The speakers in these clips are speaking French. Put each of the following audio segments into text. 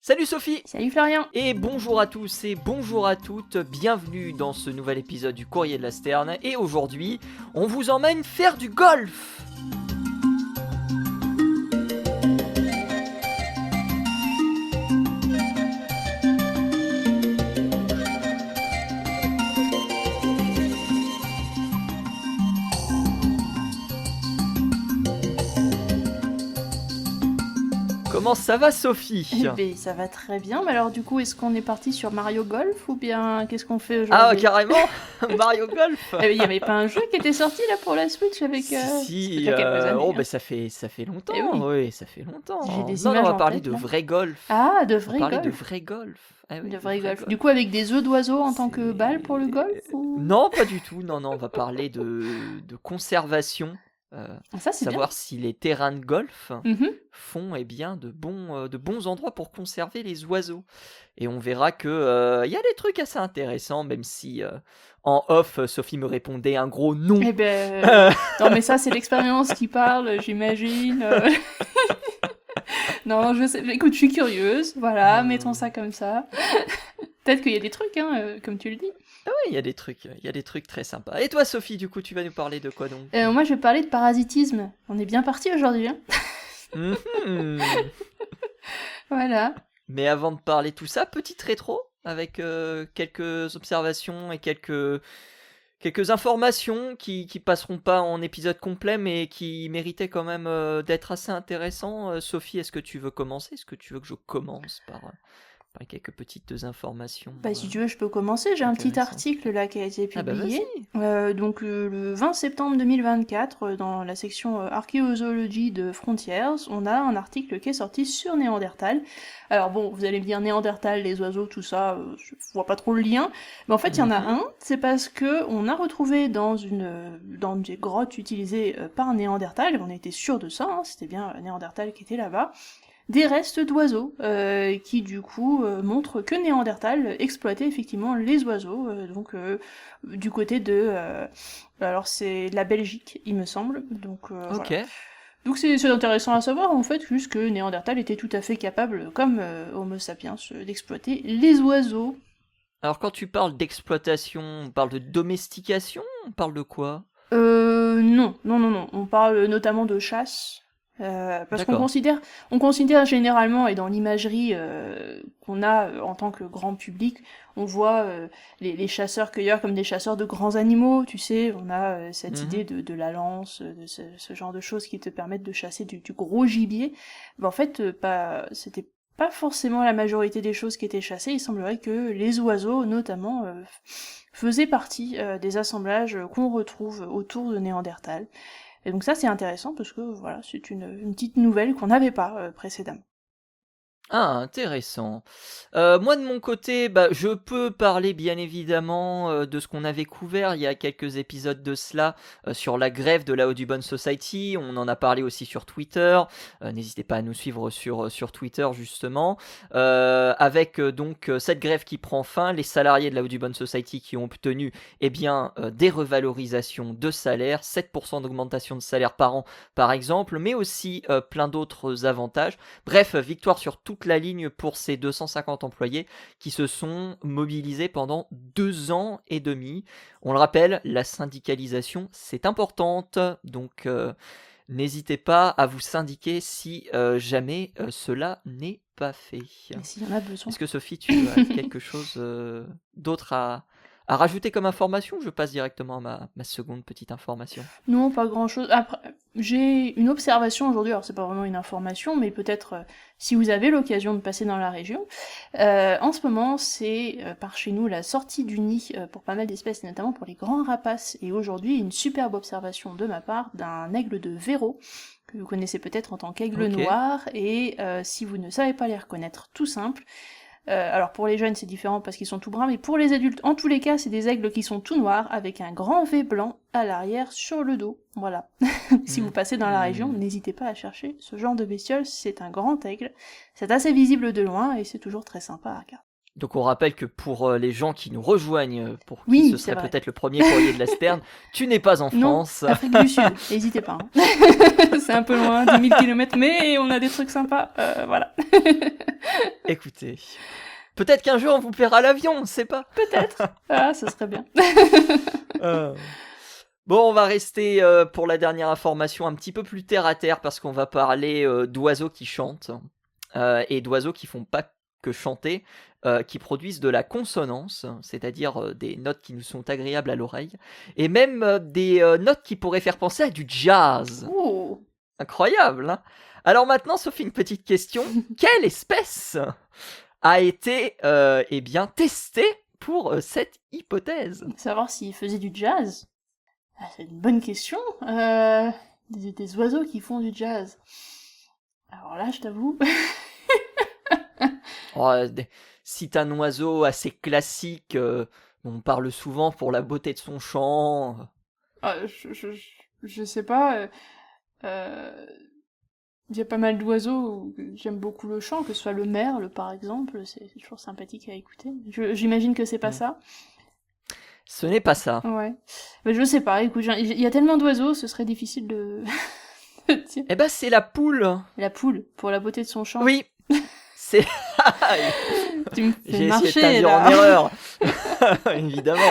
Salut Sophie. Salut Florian. Et bonjour à tous et bonjour à toutes, bienvenue dans ce nouvel épisode du Courrier de la Sterne. Et aujourd'hui, on vous emmène faire du golf. Comment ça va Sophie ? Eh ben, ça va très bien, mais alors du coup, est-ce qu'on est parti sur Mario Golf ou bien qu'est-ce qu'on fait aujourd'hui? Ah carrément Mario Golf. Il n'y avait pas un jeu qui était sorti là pour la Switch avec... Si, c'était il y a quelques années, hein. ça fait longtemps, Eh oui. oui, ça fait longtemps. J'ai des Non, on images va en parler tête, de là. vrai golf. Ah, de On va vrai parler golf. de vrai golf. Ah oui, De vrai golf. Du coup, avec des œufs d'oiseau en tant que balle pour le golf ou... Non, pas du tout. Non, on va parler de conservation. Ah, ça, c'est bien. Savoir si les terrains de golf Mhm. font de bons endroits pour conserver les oiseaux. Et on verra que y a des trucs assez intéressants, même si en off, Sophie me répondait un gros non. Eh ben... non, mais ça, c'est l'expérience qui parle, j'imagine. Non, je sais... Écoute, je suis curieuse, voilà, mettons ça comme ça. Peut-être qu'il y a des trucs, hein, comme tu le dis. Ah oui, il y a des trucs très sympas. Et toi, Sophie, du coup, tu vas nous parler de quoi donc ? Moi, je vais parler de parasitisme. On est bien parti aujourd'hui, hein. Mhm. Voilà. Mais avant de parler tout ça, petite rétro avec quelques observations et quelques informations qui passeront pas en épisode complet, mais qui méritaient quand même d'être assez intéressants. Sophie, est-ce que tu veux commencer ? Est-ce que tu veux que je commence par quelques petites informations Bah, si tu veux, je peux commencer. J'ai un petit intéressantes. article là qui a été Ah bah publié. vas-y. Donc le 20 septembre 2024, dans la section archéozoologie de Frontiers, on a un article qui est sorti sur Néandertal. Alors bon, vous allez me dire Néandertal, les oiseaux, tout ça, je vois pas trop le lien. Mais en fait, il y en a un. C'est parce que on a retrouvé dans des grottes utilisées par Néandertal, et on était sûr de ça, hein, c'était bien Néandertal qui était là-bas, des restes d'oiseaux, qui du coup montrent que Néandertal exploitait effectivement les oiseaux, du côté de... alors c'est la Belgique, il me semble, donc Ok. voilà. Donc c'est intéressant à savoir en fait, juste que Néandertal était tout à fait capable, comme Homo sapiens, d'exploiter les oiseaux. Alors quand tu parles d'exploitation, on parle de domestication ? On parle de quoi ? Non, on parle notamment de chasse. Parce qu'on D'accord. considère généralement, et dans l'imagerie qu'on a en tant que grand public, on voit les chasseurs-cueilleurs comme des chasseurs de grands animaux, tu sais, on a cette idée de la lance, de ce genre de choses qui te permettent de chasser du gros gibier. En fait, c'était pas forcément la majorité des choses qui étaient chassées, il semblerait que les oiseaux, notamment, faisaient partie des assemblages qu'on retrouve autour de Néandertal. Et donc ça c'est intéressant parce que voilà, c'est une petite nouvelle qu'on n'avait pas précédemment. Ah, intéressant. Moi, de mon côté, je peux parler bien évidemment de ce qu'on avait couvert il y a quelques épisodes de cela sur la grève de la Audubon Society. On en a parlé aussi sur Twitter. N'hésitez pas à nous suivre sur Twitter justement. Avec donc cette grève qui prend fin, les salariés de la Audubon Society qui ont obtenu des revalorisations de salaire, 7% d'augmentation de salaire par an par exemple, mais aussi plein d'autres avantages. Bref, victoire sur toute la ligne pour ces 250 employés qui se sont mobilisés pendant 2 ans et demi. On le rappelle, la syndicalisation c'est importante, donc n'hésitez pas à vous syndiquer si jamais cela n'est pas fait. Et s'il y en a besoin. Est-ce que Sophie, tu as quelque chose d'autre à rajouter comme information ? Je passe directement à ma seconde petite information. Non, pas grand-chose. Après, j'ai une observation aujourd'hui, alors c'est pas vraiment une information, mais peut-être si vous avez l'occasion de passer dans la région. En ce moment, c'est par chez nous la sortie du nid pour pas mal d'espèces, et notamment pour les grands rapaces. Et aujourd'hui, une superbe observation de ma part d'un aigle de Véro, que vous connaissez peut-être en tant qu'aigle noir, et si vous ne savez pas les reconnaître, tout simple. Alors pour les jeunes c'est différent parce qu'ils sont tout bruns, mais pour les adultes, en tous les cas, c'est des aigles qui sont tout noirs avec un grand V blanc à l'arrière sur le dos. Voilà. Si vous passez dans la région, n'hésitez pas à chercher ce genre de bestiole, c'est un grand aigle. C'est assez visible de loin et c'est toujours très sympa à regarder. Donc on rappelle que pour les gens qui nous rejoignent, pour qui Oui, ce c'est serait vrai. peut-être le premier courrier de la Stern, tu n'es pas en Non, France. Afrique du Sud, n'hésitez pas. Hein. C'est un peu loin, 10 000 km, mais on a des trucs sympas, voilà. Écoutez, peut-être qu'un jour on vous paiera l'avion, on ne sait pas. Peut-être. Ah, ça serait bien. Euh, Bon, on va rester pour la dernière information un petit peu plus terre à terre parce qu'on va parler d'oiseaux qui chantent et d'oiseaux qui font pas que chanter, qui produisent de la consonance, c'est-à-dire des notes qui nous sont agréables à l'oreille, et même des notes qui pourraient faire penser à du jazz. Oh. Incroyable, hein? Alors maintenant, Sophie, une petite question. Quelle espèce a été eh bien testée pour cette hypothèse? Savoir s'il faisait du jazz. Ah, c'est une bonne question. Des oiseaux qui font du jazz. Alors là, je t'avoue. Oh, si t'as un oiseau assez classique, on parle souvent pour la beauté de son chant. Ah, je sais pas. Il y a pas mal d'oiseaux où j'aime beaucoup le chant, que ce soit le merle par exemple, c'est toujours sympathique à écouter. J'imagine que c'est pas ça. Ce n'est pas ça. Ouais. Mais je sais pas, écoute, il y a tellement d'oiseaux, ce serait difficile de... Tiens. Eh ben, c'est la poule. La poule, pour la beauté de son chant. Oui, c'est... Tu me fais J'ai essayé de marcher, t'induire là. en erreur. Évidemment.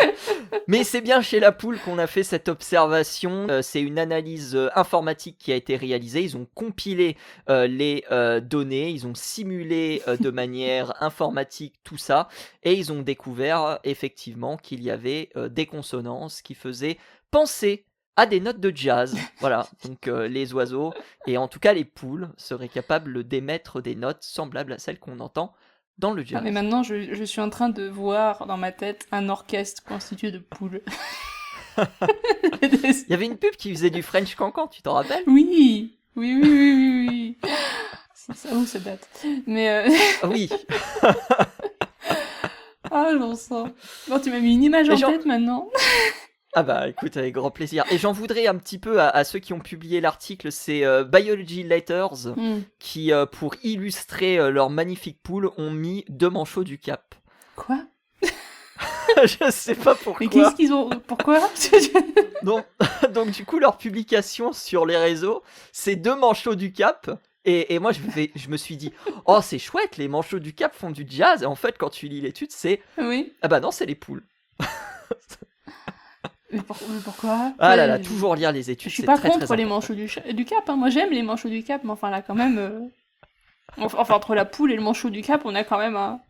Mais c'est bien chez la poule qu'on a fait cette observation. C'est une analyse informatique qui a été réalisée. Ils ont compilé les données, ils ont simulé de manière informatique tout ça, et ils ont découvert effectivement qu'il y avait des consonances qui faisaient penser à des notes de jazz. Voilà, donc les oiseaux, et en tout cas les poules, seraient capables d'émettre des notes semblables à celles qu'on entend dans le jazz. Ah, mais maintenant, je suis en train de voir dans ma tête un orchestre constitué de poules. Il y avait une pub qui faisait du French Cancan, tu t'en rappelles? Oui, oui. Ça où ça date. Mais Oui. ah, j'en sens. Bon, tu m'as mis une image en tête maintenant. Ah bah écoute, avec grand plaisir. Et j'en voudrais un petit peu à ceux qui ont publié l'article, c'est Biology Letters, qui pour illustrer leur magnifique poule ont mis 2 manchots du Cap. Quoi? Je sais pas pourquoi. Mais qu'est-ce qu'ils ont... Pourquoi? donc du coup leur publication sur les réseaux, c'est 2 manchots du Cap. Et moi je me suis dit, oh c'est chouette, les manchots du Cap font du jazz. Et en fait quand tu lis l'étude c'est... Oui. Ah bah non, c'est les poules. Mais pourquoi? Ah là là, toujours lire les études. Je suis pas contre les manchots du Cap, hein. Moi j'aime les manchots du Cap, mais enfin là quand même... Enfin entre la poule et le manchot du Cap, on a quand même un...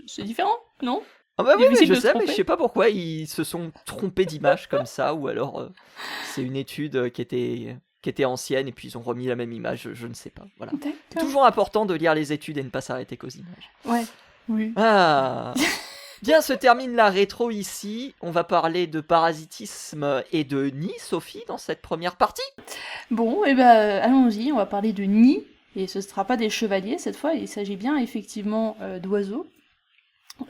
C'est différent, non? Ah bah oui, je sais, mais je sais pas pourquoi ils se sont trompés d'image comme ça, ou alors c'est une étude qui était ancienne et puis ils ont remis la même image, je ne sais pas. Voilà. Toujours important de lire les études et ne pas s'arrêter qu'aux images. Ouais, oui. Ah. Bien, se termine la rétro ici. On va parler de parasitisme et de nid, Sophie, dans cette première partie. Bon, et ben allons-y, on va parler de nid, et ce ne sera pas des chevaliers cette fois, il s'agit bien effectivement d'oiseaux.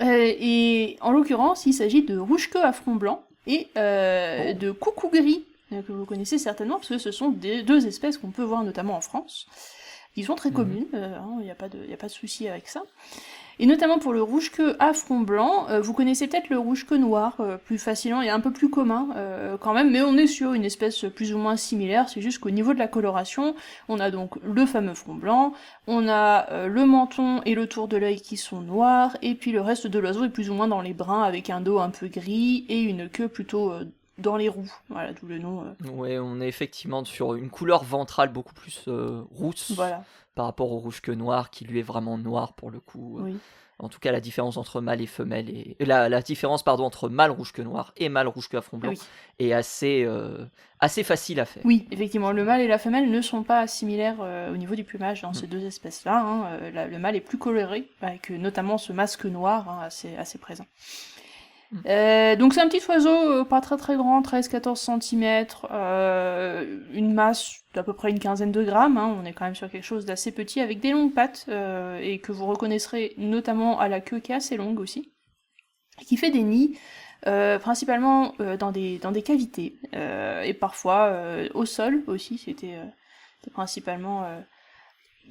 Et en l'occurrence, il s'agit de rouge-queue à front blanc et de coucou gris, que vous connaissez certainement, parce que ce sont deux espèces qu'on peut voir notamment en France. Ils sont très communes, il n'y a pas de souci avec ça. Et notamment pour le rouge-queue à front blanc, vous connaissez peut-être le rouge-queue noir plus facilement, et un peu plus commun quand même, mais on est sur une espèce plus ou moins similaire, c'est juste qu'au niveau de la coloration, on a donc le fameux front blanc, on a le menton et le tour de l'œil qui sont noirs, et puis le reste de l'oiseau est plus ou moins dans les bruns, avec un dos un peu gris, et une queue plutôt dans les roux, voilà, d'où le nom. Ouais, on est effectivement sur une couleur ventrale beaucoup plus rousse. Voilà. Par rapport au rouge-queue noir, qui lui est vraiment noir pour le coup. Oui. En tout cas, la différence entre mâle et femelle et la différence entre mâle rouge-queue noir et mâle rouge-queue à front blanc est assez facile à faire. Oui, effectivement, le mâle et la femelle ne sont pas similaires au niveau du plumage dans ces deux espèces-là. Hein. Le mâle est plus coloré, avec notamment ce masque noir assez présent. Donc c'est un petit oiseau pas très grand, 13-14 cm, une masse d'à peu près une quinzaine de grammes, hein, on est quand même sur quelque chose d'assez petit, avec des longues pattes, et que vous reconnaîtrez notamment à la queue qui est assez longue aussi, qui fait des nids, principalement dans des cavités, et parfois au sol aussi, c'était principalement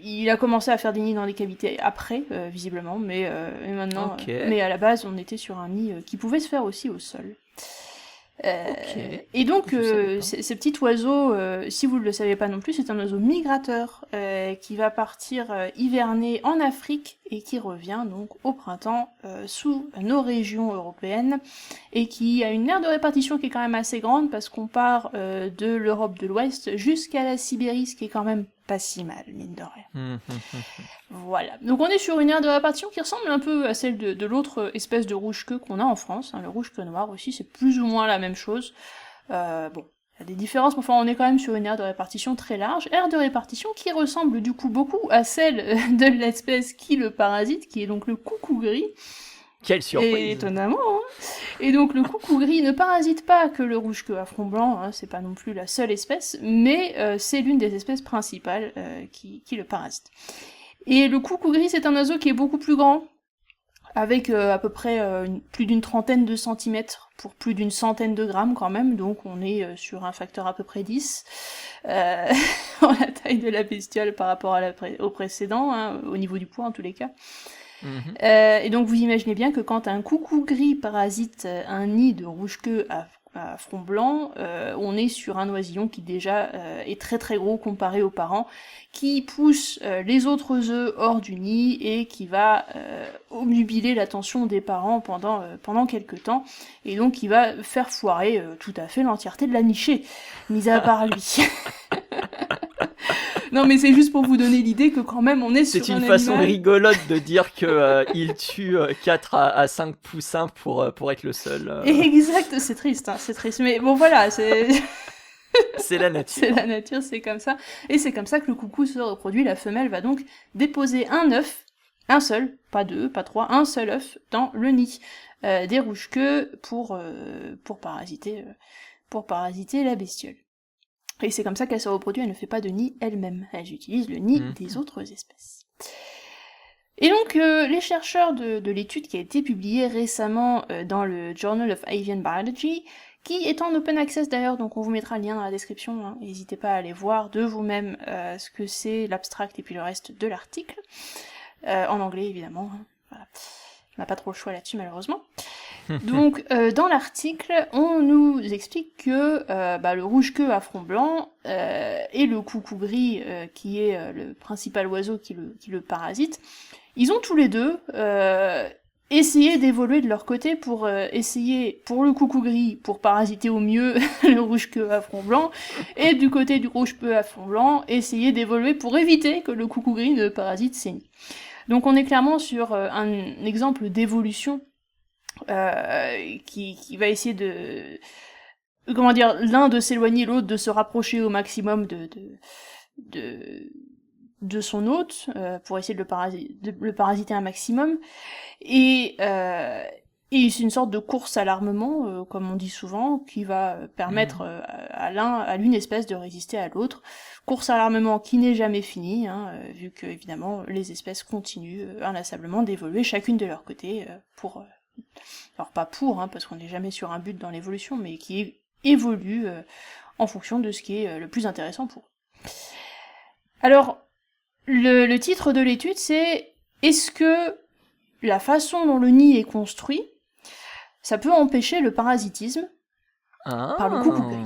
il a commencé à faire des nids dans des cavités après, visiblement, mais maintenant... mais à la base, on était sur un nid qui pouvait se faire aussi au sol. Et donc, ces petits oiseaux, si vous ne le savez pas non plus, c'est un oiseau migrateur qui va partir hiverner en Afrique et qui revient donc au printemps sous nos régions européennes et qui a une aire de répartition qui est quand même assez grande parce qu'on part de l'Europe de l'Ouest jusqu'à la Sibérie, ce qui est quand même pas si mal, mine de rien. Voilà. Donc on est sur une aire de répartition qui ressemble un peu à celle de l'autre espèce de rouge-queue qu'on a en France. Le rouge-queue noir aussi, c'est plus ou moins la même chose. Bon, il y a des différences, mais enfin on est quand même sur une aire de répartition très large. Aire de répartition qui ressemble du coup beaucoup à celle de l'espèce qui le parasite, qui est donc le coucou gris. Quelle surprise! Et étonnamment, hein. Et donc le coucou gris ne parasite pas que le rouge-queue à front blanc, hein, c'est pas non plus la seule espèce, mais c'est l'une des espèces principales qui le parasite. Et le coucou gris, c'est un oiseau qui est beaucoup plus grand, avec à peu près plus d'une trentaine de centimètres pour plus d'une centaine de grammes quand même, donc on est sur un facteur à peu près 10 en la taille de la bestiole par rapport au précédent, hein, au niveau du poids en tous les cas. Et donc vous imaginez bien que quand un coucou gris parasite un nid de rouge-queue à front blanc, on est sur un oisillon qui déjà est très très gros comparé aux parents, qui pousse les autres œufs hors du nid et qui va obnubiler l'attention des parents pendant quelques temps, et donc qui va faire foirer tout à fait l'entièreté de la nichée, mis à part lui. Non mais c'est juste pour vous donner l'idée que quand même on est sur un animal... C'est une façon rigolote de dire que il tue 4 à 5 poussins pour être le seul. Exact, c'est triste, hein, c'est triste. Mais bon voilà, c'est... C'est la nature. C'est la nature, c'est comme ça. Et c'est comme ça que le coucou se reproduit. La femelle va donc déposer un œuf, un seul, pas deux, pas trois, un seul œuf dans le nid des rouges-queues pour parasiter la bestiole. Et c'est comme ça qu'elle se reproduit, elle ne fait pas de nid elle-même, elle utilise le nid des autres espèces. Et donc les chercheurs de l'étude qui a été publiée récemment dans le Journal of Avian Biology, qui est en open access d'ailleurs, donc on vous mettra le lien dans la description, hein, n'hésitez pas à aller voir de vous-même ce que c'est l'abstract et puis le reste de l'article, en anglais évidemment, hein, voilà. On n'a pas trop le choix là-dessus malheureusement. Donc dans l'article, on nous explique que le rouge-queue à front blanc et le coucou gris, qui est le principal oiseau qui le parasite, ils ont tous les deux essayé d'évoluer de leur côté pour essayer, pour le coucou gris, pour parasiter au mieux le rouge-queue à front blanc, et du côté du rouge-queue à front blanc, essayer d'évoluer pour éviter que le coucou gris ne parasite ses nids. Donc on est clairement sur un exemple d'évolution qui va essayer de... Comment dire, l'un de s'éloigner, l'autre de se rapprocher au maximum de son hôte, pour essayer de le parasiter un maximum. Et c'est une sorte de course à l'armement, comme on dit souvent, qui va permettre à l'une espèce de résister à l'autre. Course à l'armement qui n'est jamais finie, hein, vu que évidemment les espèces continuent inlassablement d'évoluer chacune de leur côté alors pas hein, parce qu'on n'est jamais sur un but dans l'évolution, mais qui évolue en fonction de ce qui est le plus intéressant pour eux. Alors, le titre de l'étude, c'est « Est-ce que la façon dont le nid est construit, ça peut empêcher le parasitisme par le coucou gris ?»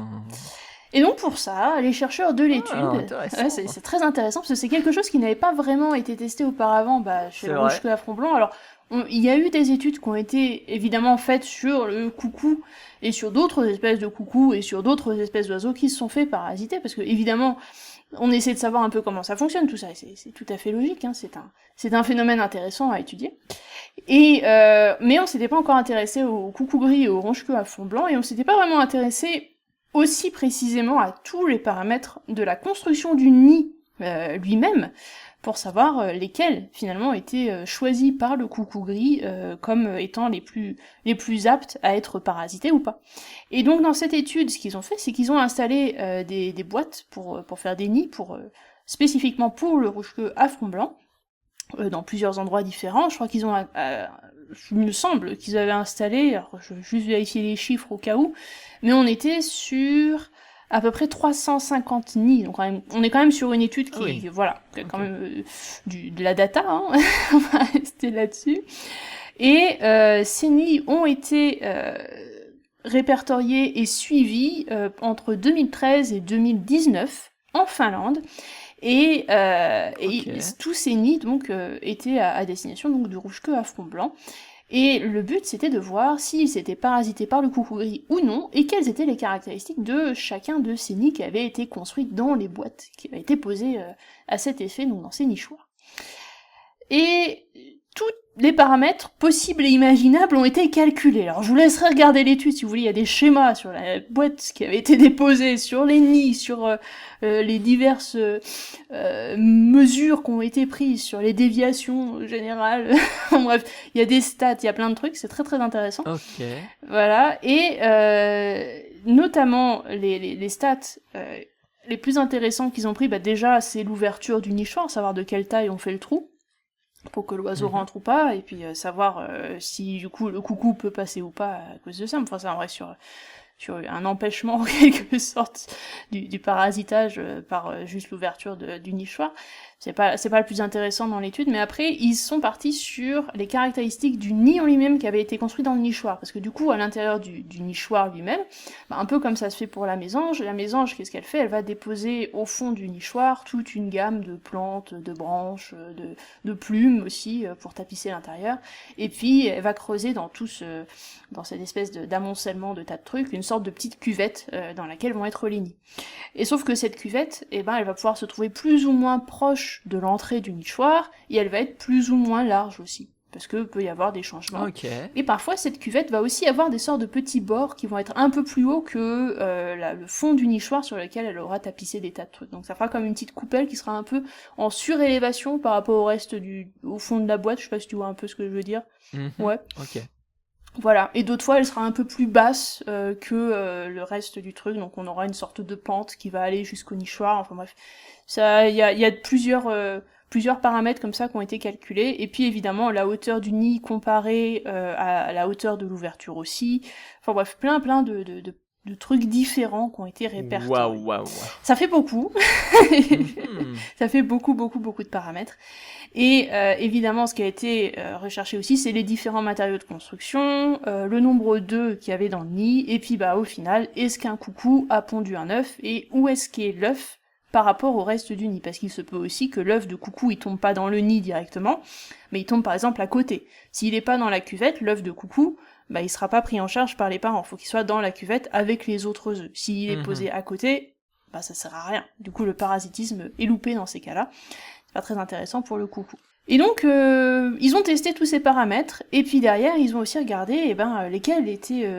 Et donc pour ça, les chercheurs de l'étude, c'est très intéressant, parce que c'est quelque chose qui n'avait pas vraiment été testé auparavant chez le rouge-queue à front blanc. Alors, il y a eu des études qui ont été évidemment faites sur le coucou, et sur d'autres espèces de coucous, et sur d'autres espèces d'oiseaux qui se sont fait parasiter, parce que évidemment, on essaie de savoir un peu comment ça fonctionne, tout ça, c'est tout à fait logique, hein, c'est un phénomène intéressant à étudier. Et mais on s'était pas encore intéressé au coucou gris et au rouge-queue à fond blanc, et on s'était pas vraiment intéressé aussi précisément à tous les paramètres de la construction du nid lui-même, pour savoir lesquels finalement étaient choisis par le coucou gris comme étant les plus aptes à être parasités ou pas. Et donc dans cette étude, ce qu'ils ont fait, c'est qu'ils ont installé des boîtes pour faire des nids, spécifiquement pour le rouge-queue à front blanc, dans plusieurs endroits différents. Je crois qu'ils ont, il me semble qu'ils avaient installé, alors je vais juste vérifier les chiffres au cas où, mais on était sur à peu près 350 nids. Donc on est quand même sur une étude qui, voilà, quand même de la data, hein. On va rester là-dessus. Et ces nids ont été répertoriés et suivis entre 2013 et 2019 en Finlande. Et tous ces nids donc étaient à destination donc de rouge-queue à front blanc. Et le but c'était de voir s'ils étaient parasités par le coucou gris ou non, et quelles étaient les caractéristiques de chacun de ces nids qui avaient été construits dans les boîtes, qui avaient été posées à cet effet, donc dans ces nichoirs. Et tous les paramètres possibles et imaginables ont été calculés. Alors je vous laisserai regarder l'étude si vous voulez, il y a des schémas sur la boîte qui avait été déposée, sur les nids, sur les diverses mesures qui ont été prises, sur les déviations générales. Bref, il y a des stats, il y a plein de trucs, c'est très très intéressant. Ok. Voilà, et notamment les stats les plus intéressants qu'ils ont pris, déjà c'est l'ouverture du nichoir, savoir de quelle taille on fait le trou pour que l'oiseau rentre ou pas, et puis savoir si du coup le coucou peut passer ou pas à cause de ça. Enfin, ça en vrai sur un empêchement en quelque sorte du parasitage par juste l'ouverture du nichoir. C'est pas le plus intéressant dans l'étude, mais après ils sont partis sur les caractéristiques du nid en lui-même qui avait été construit dans le nichoir, parce que du coup à l'intérieur du nichoir lui-même, un peu comme ça se fait pour la mésange qu'est-ce qu'elle fait? Elle va déposer au fond du nichoir toute une gamme de plantes, de branches, de plumes aussi pour tapisser l'intérieur, et puis elle va creuser dans dans cette espèce d'amoncellement de tas de trucs, une sorte de petite cuvette dans laquelle vont être les nids. Et sauf que cette cuvette, elle va pouvoir se trouver plus ou moins proche de l'entrée du nichoir, et elle va être plus ou moins large aussi, parce que peut y avoir des changements. Okay. Et parfois cette cuvette va aussi avoir des sortes de petits bords qui vont être un peu plus hauts que le fond du nichoir sur lequel elle aura tapissé des tas de trucs. Donc ça fera comme une petite coupelle qui sera un peu en surélévation par rapport au reste au fond de la boîte. Je sais pas si tu vois un peu ce que je veux dire. Ouais. Ok. Voilà, et d'autres fois elle sera un peu plus basse que le reste du truc, donc on aura une sorte de pente qui va aller jusqu'au nichoir, enfin bref. Il y a plusieurs paramètres comme ça qui ont été calculés, et puis évidemment la hauteur du nid comparée à la hauteur de l'ouverture aussi, enfin bref, plein de trucs différents qui ont été répertoriés. Waouh. Ça fait beaucoup. Ça fait beaucoup de paramètres. Et évidemment, ce qui a été recherché aussi, c'est les différents matériaux de construction, le nombre d'œufs qu'il y avait dans le nid, et puis au final, est-ce qu'un coucou a pondu un œuf, et où est-ce qu'est l'œuf par rapport au reste du nid, parce qu'il se peut aussi que l'œuf de coucou il tombe pas dans le nid directement, mais il tombe par exemple à côté. S'il est pas dans la cuvette, l'œuf de coucou, il sera pas pris en charge par les parents, faut qu'il soit dans la cuvette avec les autres œufs. S'il est posé à côté, ça sert à rien. Du coup, le parasitisme est loupé dans ces cas-là. C'est pas très intéressant pour le coucou. Et donc, ils ont testé tous ces paramètres, et puis derrière, ils ont aussi regardé lesquels étaient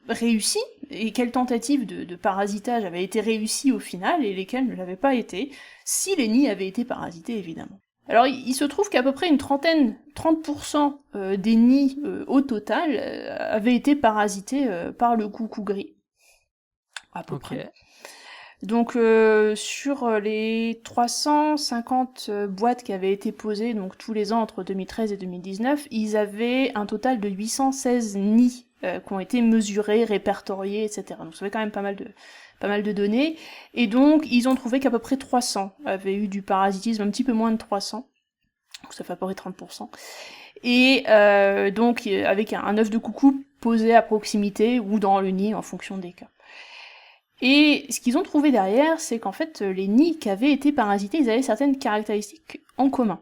réussis, et quelles tentatives de parasitage avaient été réussies au final, et lesquelles ne l'avaient pas été, si les nids avaient été parasités, évidemment. Alors, il se trouve qu'à peu près 30% des nids au total avaient été parasités par le coucou gris. À peu près. Donc sur les 350 boîtes qui avaient été posées donc tous les ans entre 2013 et 2019, ils avaient un total de 816 nids qui ont été mesurés, répertoriés, etc. Donc ça fait quand même pas mal de données. Et donc ils ont trouvé qu'à peu près 300 avaient eu du parasitisme, un petit peu moins de 300. Donc ça fait à peu près 30%. Et donc avec un œuf de coucou posé à proximité ou dans le nid en fonction des cas. Et ce qu'ils ont trouvé derrière, c'est qu'en fait, les nids qui avaient été parasités, ils avaient certaines caractéristiques en commun.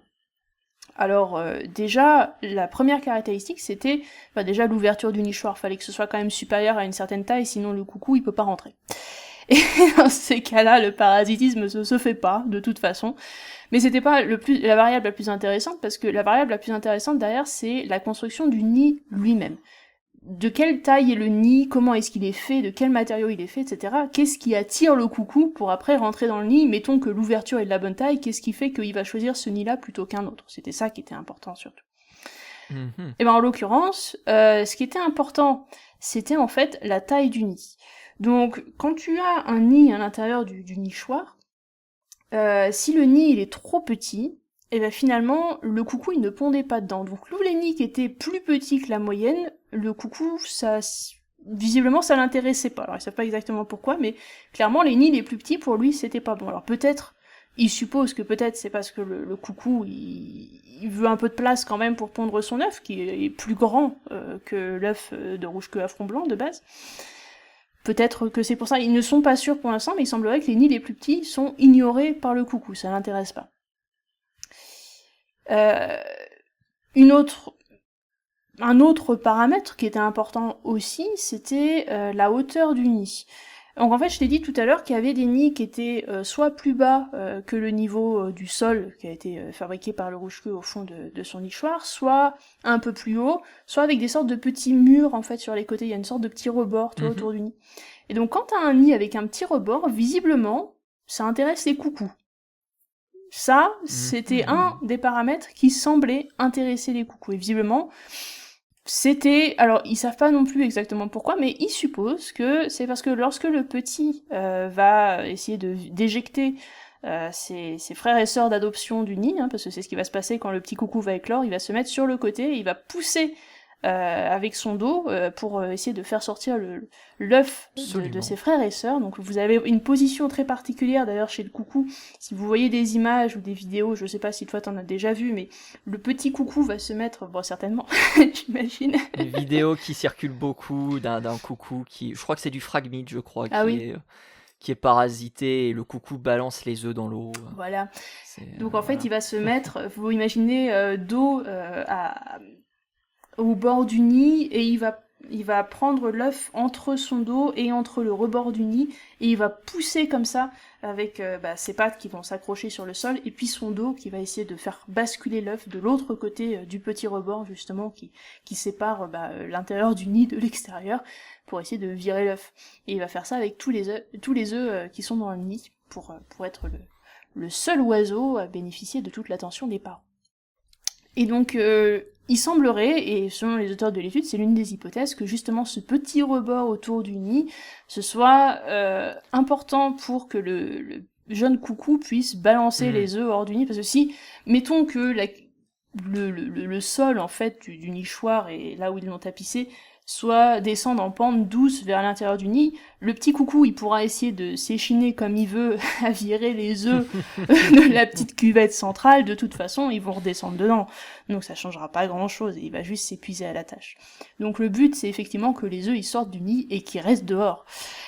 Alors, déjà, la première caractéristique, c'était déjà l'ouverture du nichoir. Fallait que ce soit quand même supérieur à une certaine taille, sinon le coucou, il peut pas rentrer. Et dans ces cas-là, le parasitisme se fait pas, de toute façon. Mais c'était pas la variable la plus intéressante, parce que la variable la plus intéressante derrière, c'est la construction du nid lui-même. De quelle taille est le nid, comment est-ce qu'il est fait, de quel matériau il est fait, etc. Qu'est-ce qui attire le coucou pour après rentrer dans le nid? Mettons que l'ouverture est de la bonne taille, qu'est-ce qui fait qu'il va choisir ce nid-là plutôt qu'un autre? C'était ça qui était important surtout. Et en l'occurrence, ce qui était important, c'était en fait la taille du nid. Donc quand tu as un nid à l'intérieur du nichoir, si le nid il est trop petit, et finalement, le coucou, il ne pondait pas dedans. Donc, les nids qui étaient plus petits que la moyenne, le coucou, visiblement ça l'intéressait pas. Alors ils savent pas exactement pourquoi, mais clairement les nids les plus petits pour lui c'était pas bon. Alors peut-être, il suppose que peut-être c'est parce que le coucou il veut un peu de place quand même pour pondre son œuf, qui est plus grand que l'œuf de rouge-queue à front blanc de base. Peut-être que c'est pour ça, ils ne sont pas sûrs pour l'instant, mais il semblerait que les nids les plus petits sont ignorés par le coucou, ça l'intéresse pas. Un autre paramètre qui était important aussi, c'était la hauteur du nid. Donc en fait, je t'ai dit tout à l'heure qu'il y avait des nids qui étaient soit plus bas que le niveau du sol qui a été fabriqué par le rouge-queue au fond de son nichoir, soit un peu plus haut, soit avec des sortes de petits murs en fait sur les côtés. Il y a une sorte de petit rebord autour du nid. Et donc quand t'as un nid avec un petit rebord, visiblement, ça intéresse les coucous. Ça, c'était un des paramètres qui semblait intéresser les coucous. Et visiblement, c'était... Alors, ils savent pas non plus exactement pourquoi, mais ils supposent que c'est parce que lorsque le petit va essayer d'éjecter ses frères et sœurs d'adoption du nid, parce que c'est ce qui va se passer quand le petit coucou va éclore, il va se mettre sur le côté, et il va pousser avec son dos pour essayer de faire sortir l'œuf de ses frères et sœurs. Donc vous avez une position très particulière d'ailleurs chez le coucou. Si vous voyez des images ou des vidéos, je sais pas si toi t'en as déjà vu, mais le petit coucou va se mettre, bon certainement, j'imagine. Une vidéo qui circule beaucoup d'un coucou qui, je crois que c'est du fragmite, je crois, qui est parasité et le coucou balance les œufs dans l'eau. Voilà. Donc en fait il va se mettre, vous imaginez dos au bord du nid, et il va prendre l'œuf entre son dos et entre le rebord du nid, et il va pousser comme ça avec ses pattes qui vont s'accrocher sur le sol, et puis son dos qui va essayer de faire basculer l'œuf de l'autre côté du petit rebord justement qui sépare l'intérieur du nid de l'extérieur pour essayer de virer l'œuf. Et il va faire ça avec tous les œufs qui sont dans le nid pour être le seul oiseau à bénéficier de toute l'attention des parents. Et donc, il semblerait, et selon les auteurs de l'étude, c'est l'une des hypothèses, que justement ce petit rebord autour du nid, ce soit important pour que le jeune coucou puisse balancer les œufs hors du nid, parce que si, mettons que le sol, en fait, du nichoir, et là où ils l'ont tapissé, soit descendre en pente douce vers l'intérieur du nid, le petit coucou il pourra essayer de s'échiner comme il veut à virer les œufs de la petite cuvette centrale, de toute façon ils vont redescendre dedans, donc ça changera pas grand chose, et il va juste s'épuiser à la tâche. Donc le but c'est effectivement que les œufs ils sortent du nid et qu'ils restent dehors.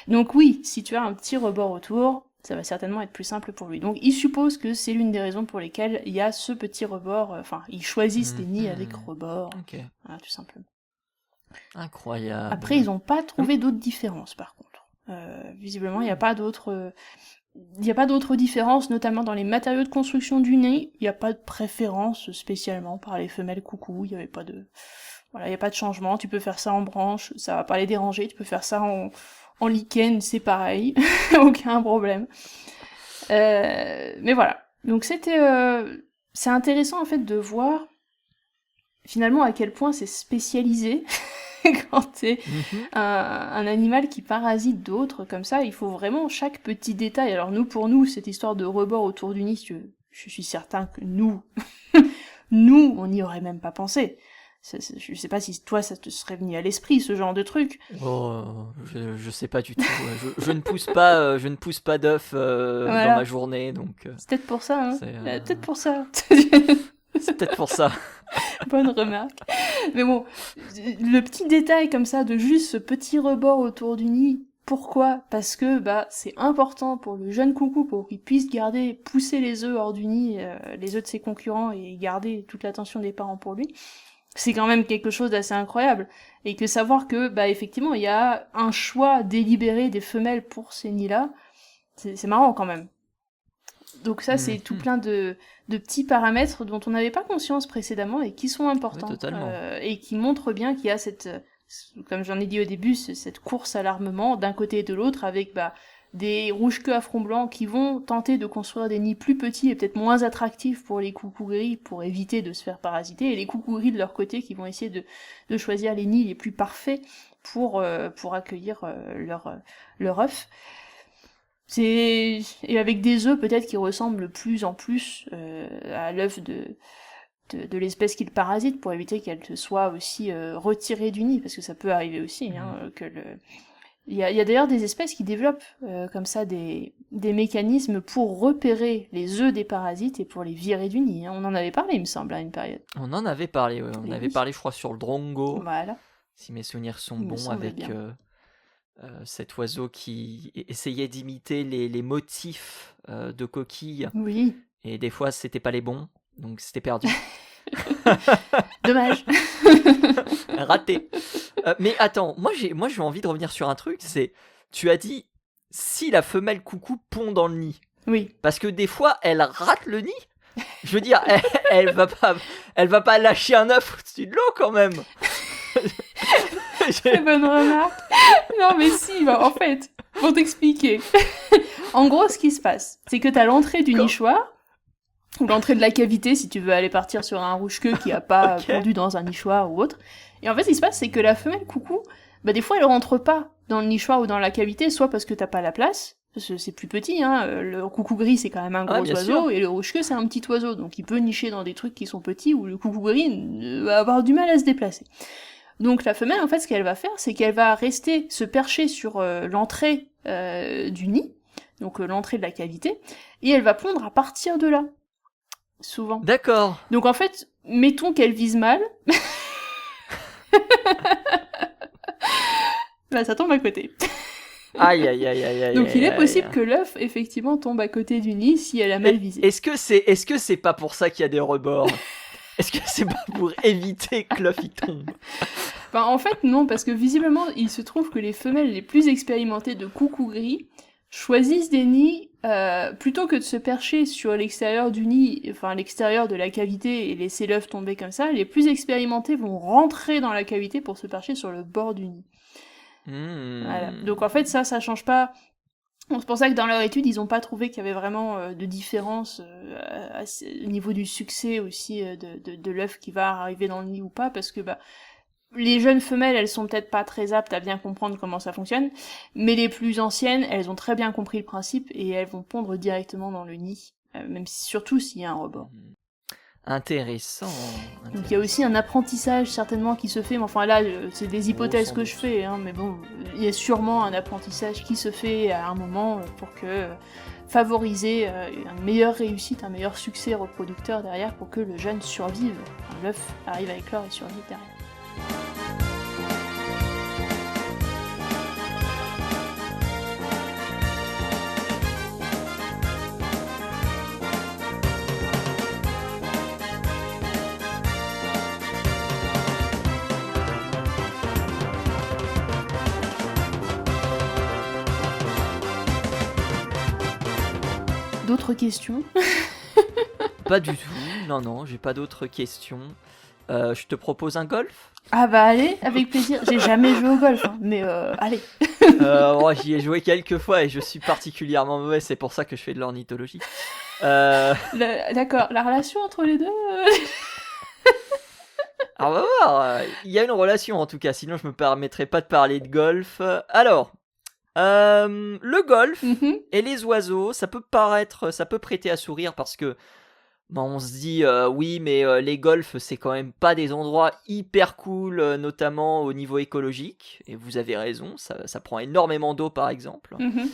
Donc oui, si tu as un petit rebord autour, ça va certainement être plus simple pour lui. Donc il suppose que c'est l'une des raisons pour lesquelles il y a ce petit rebord, ils choisissent les nids avec rebord, voilà, tout simplement. Incroyable. Après, ils n'ont pas trouvé d'autres différences, par contre. Visiblement, il n'y a pas d'autres différences, notamment dans les matériaux de construction du nid. Il n'y a pas de préférence spécialement par les femelles coucou. Il n'y avait pas de, voilà, il n'y a pas de changement. Tu peux faire ça en branche, ça va pas les déranger. Tu peux faire ça en lichen, c'est pareil, aucun problème. Mais voilà. Donc c'est intéressant en fait de voir finalement à quel point c'est spécialisé. Quand t'es un animal qui parasite d'autres comme ça, il faut vraiment chaque petit détail. Alors pour nous, cette histoire de rebord autour du nid, je suis certain que nous, on n'y aurait même pas pensé. Je sais pas si toi, ça te serait venu à l'esprit, ce genre de truc. Oh, je sais pas du tout. Je ne pousse pas d'œufs dans ma journée, donc... C'est peut-être pour ça, hein. Peut-être pour ça. C'est peut-être pour ça. Bonne remarque. Mais bon, le petit détail comme ça de juste ce petit rebord autour du nid, pourquoi ? Parce que c'est important pour le jeune coucou pour qu'il puisse pousser les œufs hors du nid, les œufs de ses concurrents, et garder toute l'attention des parents pour lui. C'est quand même quelque chose d'assez incroyable. Et que savoir que effectivement il y a un choix délibéré des femelles pour ces nids-là, c'est marrant quand même. Donc ça, c'est tout plein de petits paramètres dont on n'avait pas conscience précédemment et qui sont importants. Oui, totalement. Et qui montrent bien qu'il y a comme j'en ai dit au début, cette course à l'armement d'un côté et de l'autre avec des rouge-queues à front blanc qui vont tenter de construire des nids plus petits et peut-être moins attractifs pour les coucous gris pour éviter de se faire parasiter, et les coucous gris de leur côté qui vont essayer de choisir les nids les plus parfaits pour accueillir leur œuf. Et avec des œufs peut-être qui ressemblent de plus en plus à l'œuf de de l'espèce qui le parasite pour éviter qu'elle soit aussi retirée du nid, parce que ça peut arriver aussi, que il y a d'ailleurs des espèces qui développent comme ça des mécanismes pour repérer les œufs des parasites et pour les virer du nid. On en avait parlé, il me semble, à une période. On en avait parlé, ouais. On Et avait oui. parlé, je crois, sur le drongo, Voilà. si mes souvenirs sont Il me bons, semblait avec bien. cet oiseau qui essayait d'imiter les motifs de coquilles, Oui. et des fois, c'était pas les bons, donc c'était perdu. Dommage. Raté. Mais attends, moi j'ai envie de revenir sur un truc, c'est, tu as dit, si la femelle coucou pond dans le nid, Oui. parce que des fois, elle rate le nid. Je veux dire, elle va pas lâcher un œuf au-dessus de l'eau quand même. Très bonne remarque. Non, mais si, bah, en fait, pour t'expliquer. En gros, ce qui se passe, c'est que t'as l'entrée du nichoir, ou l'entrée de la cavité, si tu veux aller partir sur un rouge-queue qui a pas Ok. pondu dans un nichoir ou autre. Et en fait, ce qui se passe, c'est que la femelle coucou, bah, des fois, elle rentre pas dans le nichoir ou dans la cavité, soit parce que t'as pas la place, parce que c'est plus petit, hein. Le coucou gris, c'est quand même un Ah, gros bien oiseau, sûr. et le rouge-queue, c'est un petit oiseau, donc il peut nicher dans des trucs qui sont petits, où le coucou gris va avoir du mal à se déplacer. Donc la femelle, en fait, ce qu'elle va faire, c'est qu'elle va rester se percher sur l'entrée du nid, donc l'entrée de la cavité, et elle va pondre à partir de là, souvent. D'accord. Donc en fait, mettons qu'elle vise mal, bah ça tombe à côté. Aïe, aïe, aïe, aïe, aïe. Donc il est aïe, possible aïe. que l'œuf, effectivement, tombe à côté du nid si elle a mal visé. Est-ce que c'est pas pour ça qu'il y a des rebords? Est-ce que c'est pas pour éviter que l'œuf y tombe? Enfin, en fait, non, parce que visiblement, il se trouve que les femelles les plus expérimentées de coucou gris choisissent des nids plutôt que de se percher sur l'extérieur du nid, enfin l'extérieur de la cavité et laisser l'œuf tomber comme ça. Les plus expérimentées vont rentrer dans la cavité pour se percher sur le bord du nid. Voilà. Donc en fait, ça change pas. C'est pour ça que dans leur étude, ils n'ont pas trouvé qu'il y avait vraiment de différence au niveau du succès aussi de l'œuf qui va arriver dans le nid ou pas, parce que bah les jeunes femelles, elles sont peut-être pas très aptes à bien comprendre comment ça fonctionne, mais les plus anciennes, elles ont très bien compris le principe et elles vont pondre directement dans le nid, même si, surtout s'il y a un rebord. Intéressant. Donc il y a aussi un apprentissage certainement qui se fait, mais enfin là, c'est des hypothèses sans que doute. je fais, hein, mais bon, il y a sûrement un apprentissage qui se fait à un moment pour que favoriser une meilleure réussite, un meilleur succès reproducteur derrière pour que le jeune survive, enfin, l'œuf arrive à éclore et survive derrière. D'autres questions? Pas du tout. Non, j'ai pas d'autres questions. Je te propose un golf. Ah bah allez, avec plaisir. J'ai jamais joué au golf, hein, mais allez. Moi, j'y ai joué quelques fois et je suis particulièrement mauvais. C'est pour ça que je fais de l'ornithologie. D'accord, la relation entre les deux Alors, on va voir. Il y a une relation en tout cas. Sinon, je me permettrais pas de parler de golf. Alors, le golf Mhm. et les oiseaux, ça peut prêter à sourire parce que on se dit oui, mais les golfs, c'est quand même pas des endroits hyper cool, notamment au niveau écologique. Et vous avez raison, ça prend énormément d'eau par exemple. Mhm.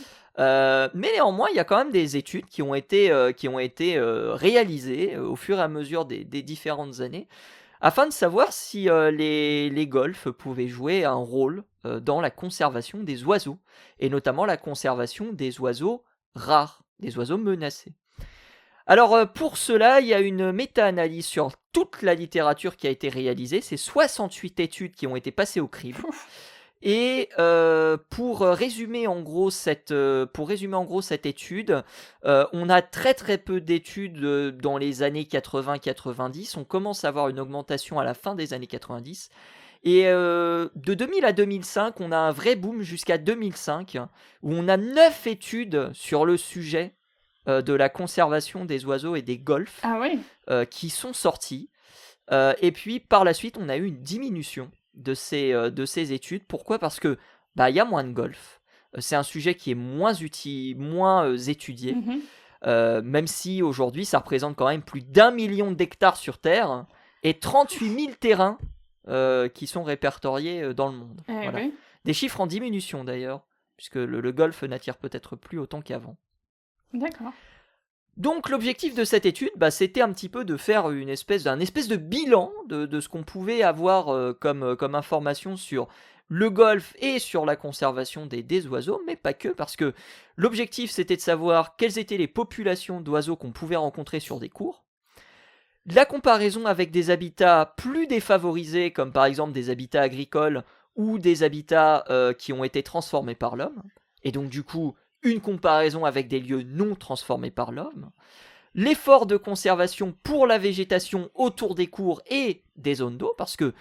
Mais néanmoins, il y a quand même des études qui ont été réalisées au fur et à mesure des différentes années afin de savoir si les golfs pouvaient jouer un rôle dans la conservation des oiseaux, et notamment la conservation des oiseaux rares, des oiseaux menacés. Alors pour cela, il y a une méta-analyse sur toute la littérature qui a été réalisée, c'est 68 études qui ont été passées au crible. Et pour résumer en gros cette étude, on a très peu d'études dans les années 80-90. On commence à avoir une augmentation à la fin des années 90. Et de 2000 à 2005, on a un vrai boom jusqu'à 2005, où on a 9 études sur le sujet de la conservation des oiseaux et des golfs Ah oui. qui sont sorties. Et puis par la suite, on a eu une diminution de ces études. Pourquoi ? Parce que y a moins de golf. C'est un sujet qui est moins étudié. Mhm. même si aujourd'hui ça représente quand même plus d'1 million d'hectares sur Terre et 38 000 terrains qui sont répertoriés dans le monde. Voilà. Oui. Des chiffres en diminution d'ailleurs, puisque le golf n'attire peut-être plus autant qu'avant. D'accord. Donc l'objectif de cette étude, c'était un petit peu de faire un espèce de bilan de ce qu'on pouvait avoir comme information sur le golf et sur la conservation des oiseaux, mais pas que, parce que l'objectif c'était de savoir quelles étaient les populations d'oiseaux qu'on pouvait rencontrer sur des cours, la comparaison avec des habitats plus défavorisés, comme par exemple des habitats agricoles ou des habitats qui ont été transformés par l'homme, et donc du coup une comparaison avec des lieux non transformés par l'homme, l'effort de conservation pour la végétation autour des cours et des zones d'eau, parce que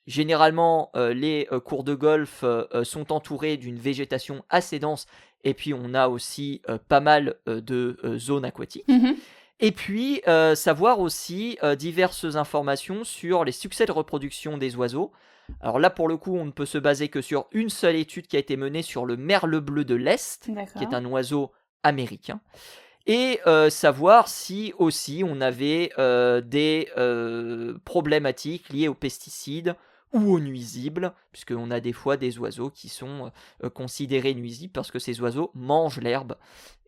généralement les cours de golf sont entourés d'une végétation assez dense, et puis on a aussi pas mal de zones aquatiques. Et puis savoir aussi diverses informations sur les succès de reproduction des oiseaux. Alors là, pour le coup, on ne peut se baser que sur une seule étude qui a été menée sur le merle bleu de l'Est, qui est un oiseau américain, et savoir si aussi on avait des problématiques liées aux pesticides ou aux nuisibles, puisqu'on a des fois des oiseaux qui sont considérés nuisibles parce que ces oiseaux mangent l'herbe,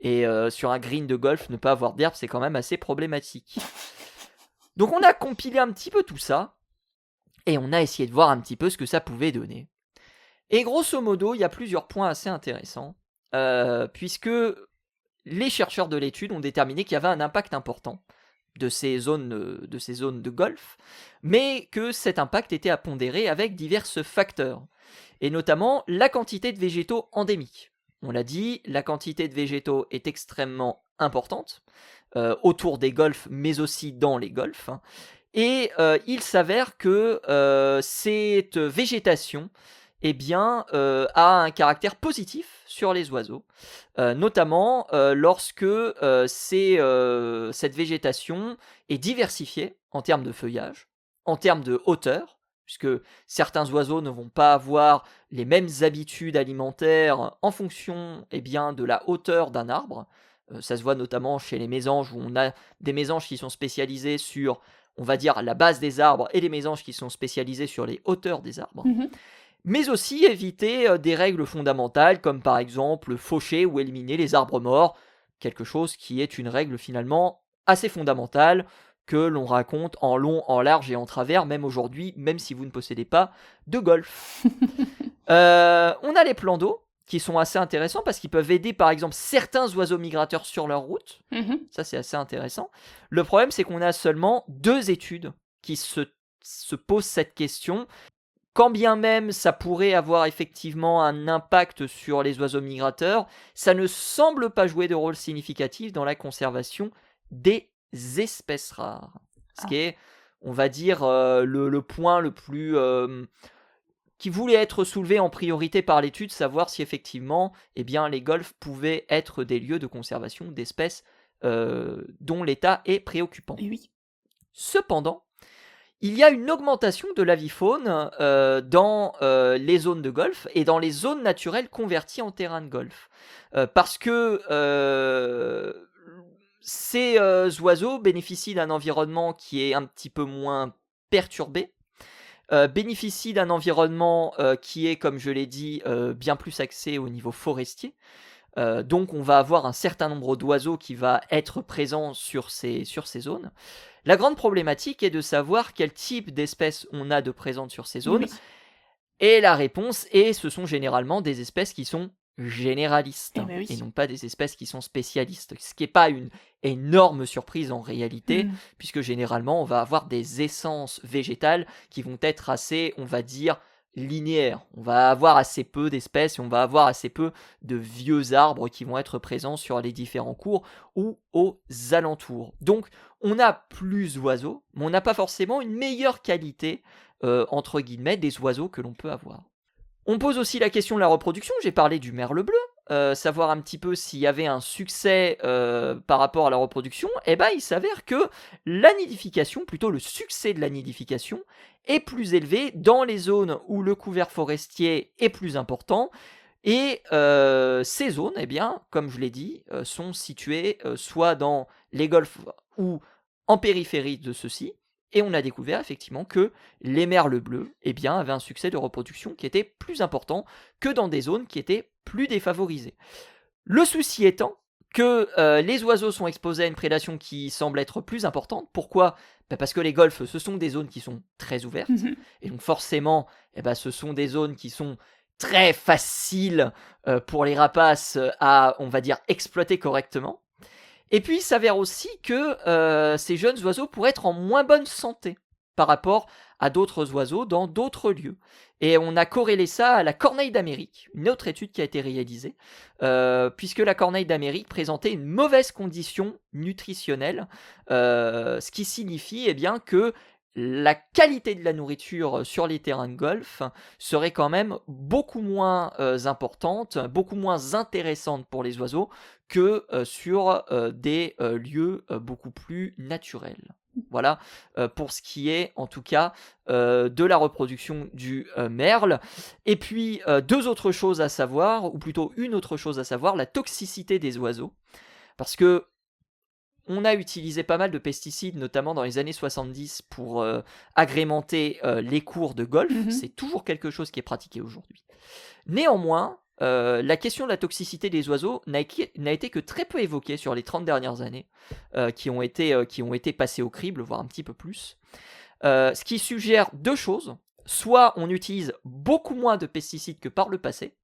et sur un green de golf, ne pas avoir d'herbe, c'est quand même assez problématique. Donc on a compilé un petit peu tout ça, et on a essayé de voir un petit peu ce que ça pouvait donner. Et grosso modo, il y a plusieurs points assez intéressants, puisque les chercheurs de l'étude ont déterminé qu'il y avait un impact important de ces zones de golf, mais que cet impact était à pondérer avec divers facteurs, et notamment la quantité de végétaux endémiques. On l'a dit, la quantité de végétaux est extrêmement importante, autour des golfs, mais aussi dans les golfs, et il s'avère que cette végétation a un caractère positif sur les oiseaux, notamment lorsque cette végétation est diversifiée en termes de feuillage, en termes de hauteur, puisque certains oiseaux ne vont pas avoir les mêmes habitudes alimentaires en fonction de la hauteur d'un arbre. Ça se voit notamment chez les mésanges, où on a des mésanges qui sont spécialisés sur, on va dire, la base des arbres, et les mésanges qui sont spécialisés sur les hauteurs des arbres. Mais aussi éviter des règles fondamentales, comme par exemple faucher ou éliminer les arbres morts, quelque chose qui est une règle finalement assez fondamentale, que l'on raconte en long, en large et en travers, même aujourd'hui, même si vous ne possédez pas de golf. On a les plans d'eau, qui sont assez intéressants, parce qu'ils peuvent aider par exemple certains oiseaux migrateurs sur leur route. Ça, c'est assez intéressant. Le problème, c'est qu'on a seulement 2 études qui se posent cette question. Quand bien même ça pourrait avoir effectivement un impact sur les oiseaux migrateurs, ça ne semble pas jouer de rôle significatif dans la conservation des espèces rares. Ce qui est, on va dire, le point le plus qui voulait être soulevé en priorité par l'étude, savoir si effectivement les golfs pouvaient être des lieux de conservation d'espèces dont l'état est préoccupant. Oui. Cependant, il y a une augmentation de l'avifaune dans les zones de golf et dans les zones naturelles converties en terrain de golf. Parce que ces oiseaux bénéficient d'un environnement qui est un petit peu moins perturbé, bénéficient d'un environnement qui est, comme je l'ai dit, bien plus axé au niveau forestier. Donc on va avoir un certain nombre d'oiseaux qui va être présents sur ces zones. La grande problématique est de savoir quel type d'espèces on a de présentes sur ces zones. Et la réponse est, ce sont généralement des espèces qui sont généralistes, et non pas des espèces qui sont spécialistes, ce qui n'est pas une énorme surprise en réalité, puisque généralement on va avoir des essences végétales qui vont être assez, on va dire, linéaires. On va avoir assez peu d'espèces et on va avoir assez peu de vieux arbres qui vont être présents sur les différents cours ou aux alentours. Donc on a plus d'oiseaux, mais on n'a pas forcément une meilleure qualité entre guillemets des oiseaux que l'on peut avoir. On pose aussi la question de la reproduction. J'ai parlé du merle bleu, savoir un petit peu s'il y avait un succès par rapport à la reproduction. Il s'avère que la nidification, plutôt le succès de la nidification, est plus élevé dans les zones où le couvert forestier est plus important, Et ces zones, eh bien, comme je l'ai dit, sont situées soit dans les golfs ou en périphérie de ceux-ci. Et on a découvert effectivement que les merles bleus eh bien, avaient un succès de reproduction qui était plus important que dans des zones qui étaient plus défavorisées. Le souci étant que les oiseaux sont exposés à une prédation qui semble être plus importante. Pourquoi ? Parce que les golfs, ce sont des zones qui sont très ouvertes. Et donc forcément, ce sont des zones qui sont très faciles pour les rapaces à, on va dire, exploiter correctement. Et puis, il s'avère aussi que ces jeunes oiseaux pourraient être en moins bonne santé par rapport à d'autres oiseaux dans d'autres lieux. Et on a corrélé ça à la corneille d'Amérique, une autre étude qui a été réalisée, puisque la corneille d'Amérique présentait une mauvaise condition nutritionnelle, ce qui signifie bien que la qualité de la nourriture sur les terrains de golf serait quand même beaucoup moins importante, beaucoup moins intéressante pour les oiseaux que sur des lieux beaucoup plus naturels. Voilà pour ce qui est en tout cas de la reproduction du merle. Et puis deux autres choses à savoir, ou plutôt une autre chose à savoir, la toxicité des oiseaux. Parce que on a utilisé pas mal de pesticides, notamment dans les années 70, pour agrémenter les cours de golf. C'est toujours quelque chose qui est pratiqué aujourd'hui. Néanmoins, la question de la toxicité des oiseaux n'a été que très peu évoquée sur les 30 dernières années, qui ont été passées au crible, voire un petit peu plus. Ce qui suggère deux choses. Soit on utilise beaucoup moins de pesticides que par le passé.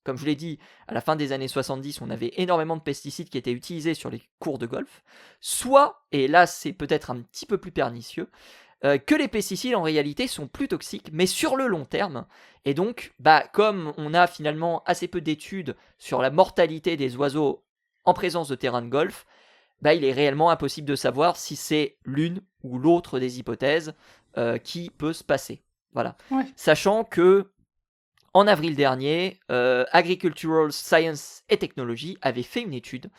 Comme je l'ai dit, à la fin des années 70, on avait énormément de pesticides qui étaient utilisés sur les cours de golf. Soit, et là c'est peut-être un petit peu plus pernicieux, que les pesticides en réalité sont plus toxiques, mais sur le long terme. Et donc, comme on a finalement assez peu d'études sur la mortalité des oiseaux en présence de terrains de golf, il est réellement impossible de savoir si c'est l'une ou l'autre des hypothèses qui peut se passer. Voilà. Ouais. Sachant que en avril dernier, Agricultural Science and Technology avait fait une étude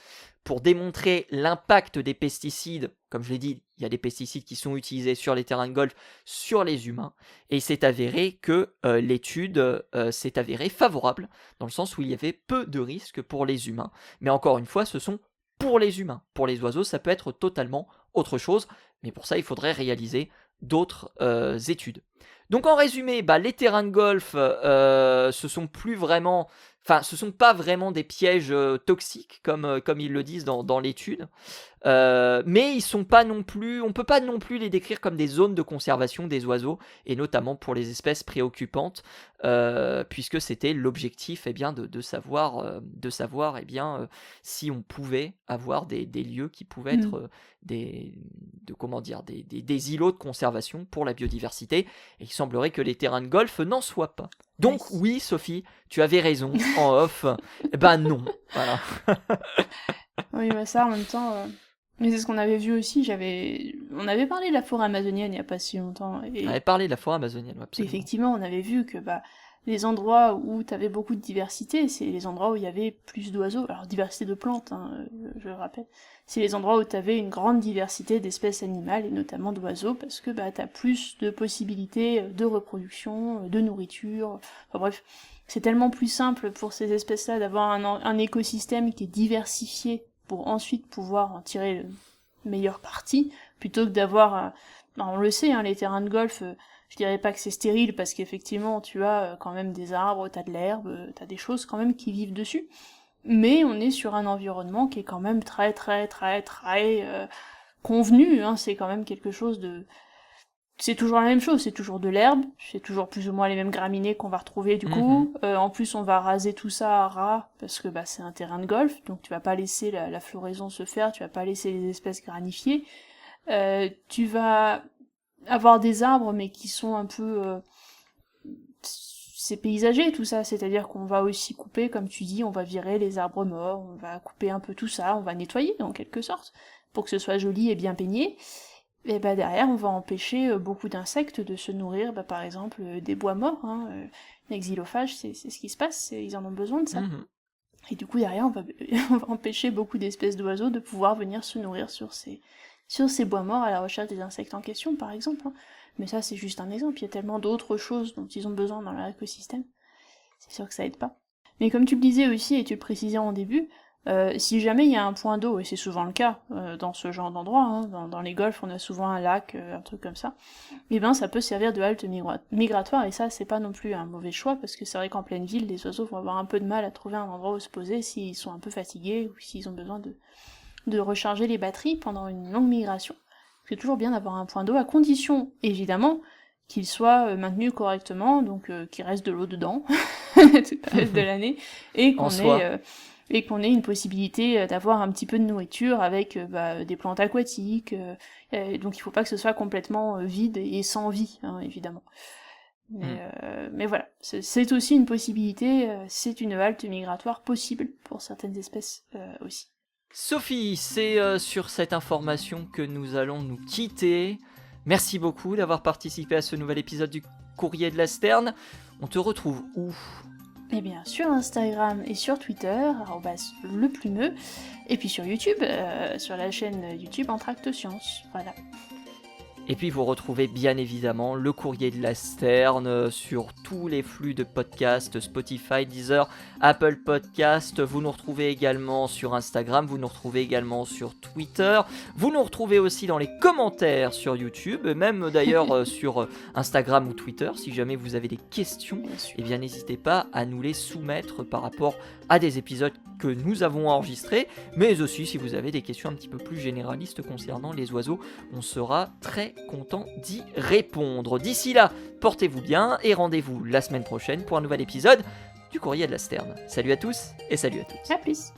pour démontrer l'impact des pesticides. Comme je l'ai dit, il y a des pesticides qui sont utilisés sur les terrains de golf, sur les humains, et il s'est avéré que l'étude s'est avérée favorable, dans le sens où il y avait peu de risques pour les humains. Mais encore une fois, ce sont pour les humains. Pour les oiseaux, ça peut être totalement autre chose, mais pour ça, il faudrait réaliser d'autres études. Donc en résumé, les terrains de golf, ce sont pas vraiment des pièges toxiques comme ils le disent dans l'étude, mais ils sont pas non plus, on peut pas non plus les décrire comme des zones de conservation des oiseaux, et notamment pour les espèces préoccupantes, puisque c'était l'objectif de savoir si on pouvait avoir des lieux qui pouvaient être des îlots de conservation pour la biodiversité, et il semblerait que les terrains de golf n'en soient pas. Donc oui, Sophie, tu avais raison, en off, non, voilà. Oui, ça en même temps... Mais c'est ce qu'on avait vu aussi, on avait parlé de la forêt amazonienne il n'y a pas si longtemps. On avait parlé de la forêt amazonienne, absolument. Effectivement, on avait vu que les endroits où tu avais beaucoup de diversité, c'est les endroits où il y avait plus d'oiseaux. Alors, diversité de plantes, je le rappelle. C'est les endroits où tu avais une grande diversité d'espèces animales, et notamment d'oiseaux, parce que tu as plus de possibilités de reproduction, de nourriture. Enfin bref, c'est tellement plus simple pour ces espèces-là d'avoir un écosystème qui est diversifié pour ensuite pouvoir en tirer le meilleur parti, plutôt que d'avoir... on le sait, les terrains de golf... je dirais pas que c'est stérile, parce qu'effectivement, tu as quand même des arbres, t'as de l'herbe, t'as des choses quand même qui vivent dessus. Mais on est sur un environnement qui est quand même très convenu, c'est quand même quelque chose de... C'est toujours la même chose, c'est toujours de l'herbe, c'est toujours plus ou moins les mêmes graminées qu'on va retrouver du coup. En plus, on va raser tout ça à ras, parce que c'est un terrain de golf, donc tu vas pas laisser la floraison se faire, tu vas pas laisser les espèces granifier. Tu vas avoir des arbres, mais qui sont un peu... c'est paysager tout ça, c'est-à-dire qu'on va aussi couper, comme tu dis, on va virer les arbres morts, on va couper un peu tout ça, on va nettoyer en quelque sorte, pour que ce soit joli et bien peigné. Et derrière, on va empêcher beaucoup d'insectes de se nourrir, par exemple, des bois morts. Les xylophages, c'est ce qui se passe, ils en ont besoin de ça. Et du coup, derrière, on va empêcher beaucoup d'espèces d'oiseaux de pouvoir venir se nourrir sur ces bois morts à la recherche des insectes en question, par exemple. Mais ça, c'est juste un exemple. Il y a tellement d'autres choses dont ils ont besoin dans leur écosystème. C'est sûr que ça aide pas. Mais comme tu le disais aussi, et tu le précisais en début, si jamais il y a un point d'eau, et c'est souvent le cas dans ce genre d'endroit, hein, dans les golfs on a souvent un lac, un truc comme ça, et ben ça peut servir de halte migratoire, et ça c'est pas non plus un mauvais choix, parce que c'est vrai qu'en pleine ville, les oiseaux vont avoir un peu de mal à trouver un endroit où se poser s'ils sont un peu fatigués, ou s'ils ont besoin de recharger les batteries pendant une longue migration. C'est toujours bien d'avoir un point d'eau, à condition, évidemment, qu'il soit maintenu correctement, donc qu'il reste de l'eau dedans, toute la reste de l'année, et qu'on ait une possibilité d'avoir un petit peu de nourriture avec des plantes aquatiques, donc il faut pas que ce soit complètement vide et sans vie, hein, évidemment. Mais voilà, c'est aussi une possibilité, c'est une halte migratoire possible pour certaines espèces aussi. Sophie, c'est sur cette information que nous allons nous quitter. Merci beaucoup d'avoir participé à ce nouvel épisode du Courrier de la Sterne. On te retrouve où ? Eh bien, sur Instagram et sur Twitter, @leplumeux, et puis sur YouTube, sur la chaîne YouTube Entracte Science, voilà. Et puis vous retrouvez bien évidemment le Courrier de la Sterne sur tous les flux de podcasts, Spotify, Deezer, Apple Podcasts. Vous nous retrouvez également sur Instagram, vous nous retrouvez également sur Twitter. Vous nous retrouvez aussi dans les commentaires sur YouTube, même d'ailleurs sur Instagram ou Twitter. Si jamais vous avez des questions, eh bien n'hésitez pas à nous les soumettre par rapport à des épisodes que nous avons enregistrés, mais aussi si vous avez des questions un petit peu plus généralistes concernant les oiseaux, on sera très content d'y répondre. D'ici là, portez-vous bien et rendez-vous la semaine prochaine pour un nouvel épisode du Courrier de la Sterne. Salut à tous et salut à toutes. À plus.